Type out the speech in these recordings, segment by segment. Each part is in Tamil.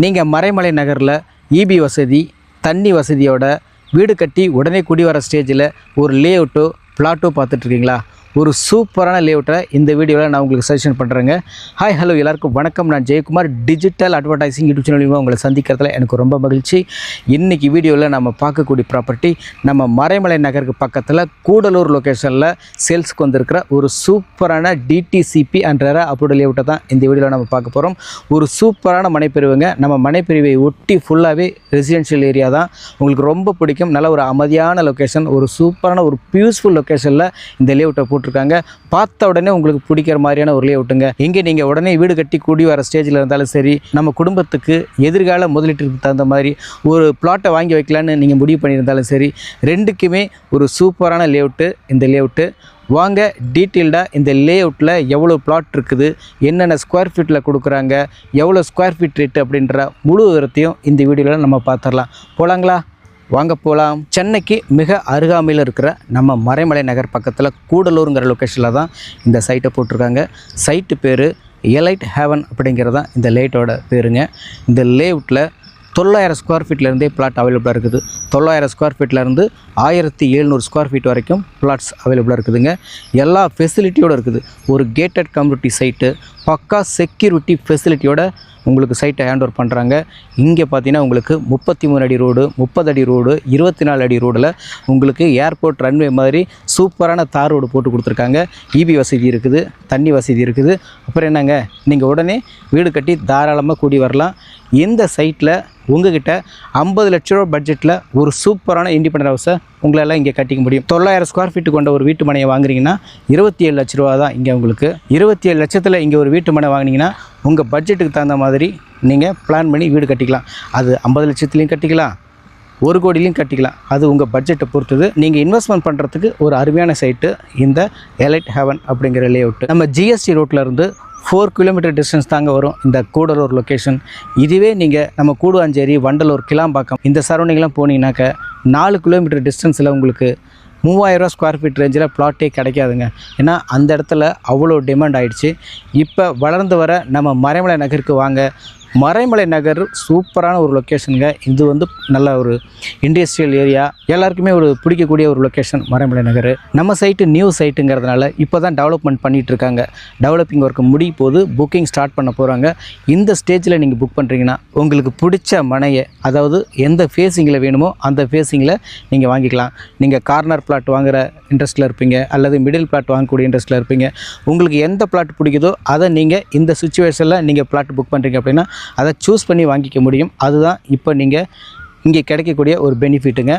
நீங்கள் மறைமலை நகரில் இபி வசதி, தண்ணி வசதியோட வீடு கட்டி உடனே குடி வர ஸ்டேஜில் ஒரு லேஅவுட்டோ பிளாட்டோ பார்த்துட்ருக்கீங்களா? ஒரு சூப்பரான லேஅவுட்டை இந்த வீடியோவில் நான் உங்களுக்கு சஜஷன் பண்ணுறேங்க. ஹாய் ஹலோ எல்லாருக்கும் வணக்கம். நான் Jayakumar. Digital advertising YouTube channel மூலமாக உங்களை சந்திக்கிறதுல எனக்கு ரொம்ப மகிழ்ச்சி. இன்றைக்கி வீடியோவில் நம்ம பார்க்கக்கூடிய ப்ராப்பர்ட்டி நம்ம மறைமலை நகருக்கு பக்கத்தில் கூடலூர் லொக்கேஷனில் சேல்ஸுக்கு வந்திருக்கிற ஒரு சூப்பரான டிடிசிபி அண்ட் ரெரா அப்ரூவ்டு லேஅவுட்டை தான் இந்த வீடியோவில் நம்ம பார்க்க போகிறோம். ஒரு சூப்பரான மனைப்பிரிவுங்க. நம்ம மனைப்பிரிவை ஒட்டி ஃபுல்லாகவே ரெசிடென்ஷியல் ஏரியா தான். உங்களுக்கு ரொம்ப பிடிக்கும். நல்ல ஒரு அமைதியான லொக்கேஷன், ஒரு சூப்பரான ஒரு பீஸ்ஃபுல் லொக்கேஷனில் இந்த லேஅவுட்டை போட்டிருக்காங்க. பார்த்த உடனே உங்களுக்கு பிடிக்கிற மாதிரியான ஒரு லேஅவுட்டுங்க. எங்கே நீங்கள் உடனே வீடு கட்டி கூடி வர ஸ்டேஜில் இருந்தாலும் சரி, நம்ம குடும்பத்துக்கு எதிர்கால முதலீட்டுக்கு தகுந்த மாதிரி ஒரு பிளாட்டை வாங்கி வைக்கலான்னு நீங்கள் முடிவு பண்ணியிருந்தாலும் சரி, ரெண்டுக்குமே ஒரு சூப்பரான லேஅவுட்டு இந்த லேஅவுட்டு. வாங்க டீட்டெயில்டாக இந்த லேஅவுட்டில் எவ்வளோ பிளாட் இருக்குது, என்னென்ன ஸ்கொயர் ஃபீட்டில் கொடுக்குறாங்க, எவ்வளோ ஸ்கொயர் ஃபீட் ரேட்டு அப்படின்ற முழு விவரத்தையும் இந்த வீடியோவில் நம்ம பார்த்துடலாம். போகலாங்களா? வாங்க போகலாம். சென்னைக்கு மிக அருகாமையில் இருக்கிற நம்ம மறைமலை நகர் பக்கத்தில் கூடலூருங்கிற லொக்கேஷனில் தான் இந்த சைட்டை போட்டிருக்காங்க. சைட்டு பேர் எலைட் ஹேவன் அப்படிங்கிறது தான் இந்த லேஅவுட்டோட பேருங்க. இந்த லேஅவுட்டில் 900 ஸ்கொயர் ஃபீட்லேருந்தே பிளாட் அவைலபிளாக இருக்குது. 900 ஸ்கொயர் ஃபீட்லேருந்து 1700 ஸ்கொயர் ஃபீட் வரைக்கும் பிளாட்ஸ் அவைலபிளாக இருக்குதுங்க. எல்லா ஃபெசிலிட்டியோடு இருக்குது. ஒரு கேட்டட் கம்யூனிட்டி சைட்டு, பக்கா செக்யூரிட்டி ஃபெசிலிட்டியோட உங்களுக்கு சைட்டை ஹேண்ட் ஓவர் பண்ணுறாங்க. இங்கே பார்த்தீங்கன்னா உங்களுக்கு 33 அடி ரோடு, 30 அடி ரோடு, 24 அடி ரோடில் உங்களுக்கு ஏர்போர்ட் ரன்வே மாதிரி சூப்பரான தார் ரோடு போட்டு கொடுத்துருக்காங்க. இபி வசதி இருக்குது, தண்ணி வசதி இருக்குது. அப்புறம் என்னங்க, நீங்கள் உடனே வீடு கட்டி தாராளமாக கூடி வரலாம். இந்த சைட்டில் உங்ககிட்ட 50 லட்ச ரூபா பட்ஜெட்டில் ஒரு சூப்பரான இண்டிபெண்டன்ட் ஹவுஸை உங்களால் இங்கே கட்டிக்க முடியும். 900 ஸ்கொயர் ஃபீட்டு கொண்ட ஒரு வீட்டு மனையை வாங்குறீங்கன்னா 27 லட்ச ரூபா தான் இங்கே உங்களுக்கு. 27 லட்சத்தில் இங்கே ஒரு வீட்டு மனை வாங்கினீங்கன்னா உங்கள் பட்ஜெட்டுக்கு தகுந்த மாதிரி நீங்கள் பிளான் பண்ணி வீடு கட்டிக்கலாம். அது 50 லட்சத்துலேயும் கட்டிக்கலாம், 1 கோடிலையும் கட்டிக்கலாம். அது உங்கள் பட்ஜெட்டை பொறுத்தது. நீங்கள் இன்வெஸ்ட்மெண்ட் பண்ணுறதுக்கு ஒரு அருமையான சைட்டு இந்த எலைட் ஹேவன் அப்படிங்கிற லேஅவுட்டு. நம்ம ஜிஎஸ்டி ரோட்டில் இருந்து 4 கிலோமீட்டர் டிஸ்டன்ஸ் தாங்க வரும் இந்த கூடலூர் லொக்கேஷன். இதுவே நீங்கள் நம்ம கூடுவாஞ்சேரி, வண்டலூர், கிளாம்பாக்கம் இந்த சரௌண்டிங்லாம் போனீங்கன்னாக்க 4 கிலோமீட்டர் டிஸ்டன்ஸில் உங்களுக்கு 3000 ரூபா ஸ்கொயர் ஃபீட் ரேஞ்சில் பிளாட்டே கிடைக்காதுங்க. ஏன்னா அந்த இடத்துல அவ்வளோ டிமாண்ட் ஆகிடுச்சு. இப்போ வளர்ந்து வர நம்ம மறைமலை நகருக்கு வாங்க. மறைமலை நகர் சூப்பரான ஒரு லொக்கேஷனுங்க. இது வந்து நல்ல ஒரு இண்டஸ்ட்ரியல் ஏரியா, எல்லாருக்குமே ஒரு பிடிக்கக்கூடிய ஒரு லொக்கேஷன் மறைமலை நகர். நம்ம சைட்டு நியூ சைட்டுங்கிறதுனால இப்போ தான் டெவலப்மெண்ட் பண்ணிகிட்ருக்காங்க. டெவலப்பிங் ஒர்க்கு முடியும் போது புக்கிங் ஸ்டார்ட் பண்ண போகிறாங்க. இந்த ஸ்டேஜில் நீங்கள் புக் பண்ணுறீங்கன்னா உங்களுக்கு பிடிச்ச மனையை, அதாவது எந்த ஃபேஸிங்கில் வேணுமோ அந்த ஃபேஸிங்கில் நீங்கள் வாங்கிக்கலாம். நீங்கள் கார்னர் பிளாட் வாங்குகிற இன்ட்ரெஸ்ட்டில் இருப்பீங்க, அல்லது மிடில் பிளாட் வாங்கக்கூடிய இன்ட்ரெஸ்ட்டில் இருப்பீங்க. உங்களுக்கு எந்த பிளாட் பிடிக்குதோ அதை நீங்கள் இந்த சுச்சுவேஷனில் நீங்கள் பிளாட் புக் பண்ணுறீங்க அப்படின்னா அதை சூஸ் பண்ணி வாங்கிக்க முடியும். அதுதான் இப்போ நீங்கள் இங்கே கிடைக்கக்கூடிய ஒரு பெனிஃபிட்டுங்க.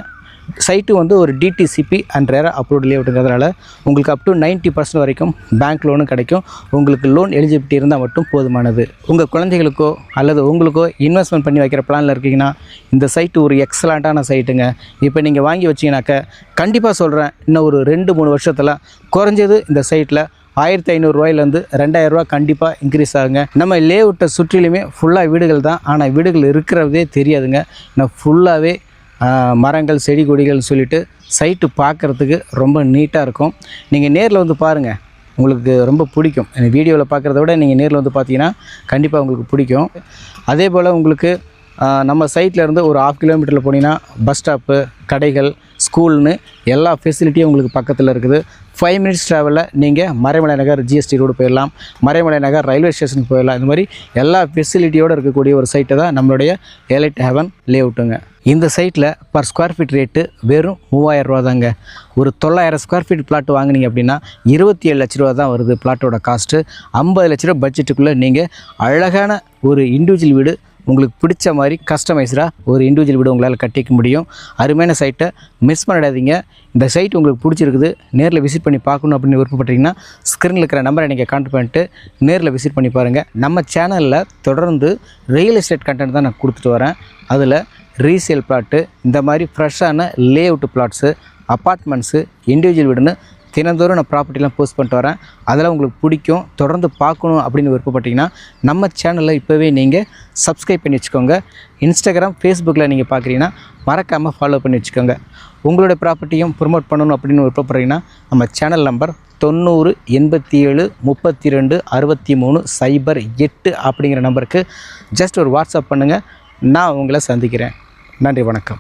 சைட்டு வந்து ஒரு டிடிசிபி அண்ட் ரெரா அப்ரூவ்டு லேஅவுட்டுங்கிறதுனால உங்களுக்கு அப் டு 90% வரைக்கும் பேங்க் லோனும் கிடைக்கும். உங்களுக்கு லோன் எலிஜிபிலிட்டி இருந்தால் மட்டும் போதுமானது. உங்கள் குழந்தைகளுக்கோ அல்லது உங்களுக்கோ இன்வெஸ்ட்மெண்ட் பண்ணி வைக்கிற பிளானில் இருக்கீங்கன்னா இந்த சைட்டு ஒரு எக்ஸலண்ட்டான சைட்டுங்க. இப்போ நீங்கள் வாங்கி வச்சிங்கனாக்க கண்டிப்பாக சொல்கிறேன், இன்னும் ஒரு 2-3 வருஷத்தில் குறைஞ்சது இந்த சைட்டில் 1500 ரூபாயிலேருந்து 2000 ரூபா கண்டிப்பாக இன்க்ரீஸ் ஆகுங்க. நம்ம லேஅவுட்டை சுற்றிலுமே ஃபுல்லாக வீடுகள் தான். ஆனால் வீடுகள் இருக்கிறதே தெரியாதுங்க. நான் ஃபுல்லாகவே மரங்கள், செடி கொடிகள்னு சொல்லிட்டு சைட்டு பார்க்குறதுக்கு ரொம்ப நீட்டாக இருக்கும். நீங்கள் நேரில் வந்து பாருங்கள், உங்களுக்கு ரொம்ப பிடிக்கும். வீடியோவில் பார்க்குறத விட நீங்கள் நேரில் வந்து பார்த்தீங்கன்னா கண்டிப்பாக உங்களுக்கு பிடிக்கும். அதே போல் உங்களுக்கு நம்ம சைட்டில் இருந்து ஒரு 1/2 கிலோமீட்டரில் போனீங்கன்னா பஸ் ஸ்டாப்பு, கடைகள், ஸ்கூல்னு எல்லா ஃபெசிலிட்டியும் உங்களுக்கு பக்கத்தில் இருக்குது. 5 மினிட்ஸ் ட்ராவலில் நீங்கள் மறைமலை நகர் ஜிஎஸ்டி ரோடு போயிடலாம், மறைமலை நகர் ரயில்வே ஸ்டேஷனுக்கு போயிடலாம். இந்த மாதிரி எல்லா ஃபெசிலிட்டியோடு இருக்கக்கூடிய ஒரு சைட்டை தான் நம்மளுடைய எலைட் ஹேவன் லேஅவுட்டுங்க. இந்த சைட்டில் பர் ஸ்கொயர் ஃபீட் ரேட்டு வெறும் 3000 ரூபா தாங்க. ஒரு 900 ஸ்கொயர் ஃபீட் பிளாட் வாங்கினீங்க அப்படின்னா 27 லட்ச ரூபா தான் வருது பிளாட்டோட காஸ்ட்டு. 50 லட்ச ரூபா பட்ஜெட்டுக்குள்ளே நீங்கள் அழகான ஒரு இண்டிவிஜுவல் வீடு, உங்களுக்கு பிடிச்ச மாதிரி கஸ்டமைஸ்டாக ஒரு இண்டிவிஜுவல் வீடு உங்களால் கட்டிக்க முடியும். அருமையான சைட்டை மிஸ் பண்ணிடாதீங்க. இந்த சைட் உங்களுக்கு பிடிச்சிருக்குது, நேரில் விசிட் பண்ணி பார்க்கணும் அப்படின்னு விருப்பப்பட்டீங்கன்னா ஸ்க்ரீனில் இருக்கிற நம்பரை நீங்கள் கான்டாக்ட் பண்ணிட்டு நேரில் விசிட் பண்ணி பாருங்கள். நம்ம சேனலில் தொடர்ந்து ரியல் எஸ்டேட் கண்டென்ட் தான் நான் கொடுத்துட்டு வரேன். அதில் ரீசேல் பிளாட்டு, இந்த மாதிரி ஃப்ரெஷ்ஷான லேஅவுட் பிளாட்ஸு, அப்பார்ட்மெண்ட்ஸு, இண்டிவிஜுவல் வீடுன்னு தினந்தோறும் நான் ப்ராப்பர்ட்டிலாம் போஸ்ட் பண்ணிட்டு வரேன். அதெல்லாம் உங்களுக்கு பிடிக்கும், தொடர்ந்து பார்க்கணும் அப்படின்னு விருப்பப்பட்டிங்கன்னா நம்ம சேனலில் இப்போவே நீங்கள் சப்ஸ்கிரைப் பண்ணி வச்சுக்கோங்க. இன்ஸ்டாகிராம், ஃபேஸ்புக்கில் நீங்கள் பார்க்குறீங்கன்னா மறக்காமல் ஃபாலோ பண்ணி வச்சுக்கோங்க. உங்களுடைய ப்ராப்பர்ட்டியும் ப்ரொமோட் பண்ணணும் அப்படின்னு விருப்பப்படுறீங்கன்னா நம்ம சேனல் நம்பர் 9087326308 அப்படிங்கிற நம்பருக்கு ஜஸ்ட் ஒரு வாட்ஸ்அப் பண்ணுங்கள். நான் உங்களை சந்திக்கிறேன். நன்றி, வணக்கம்.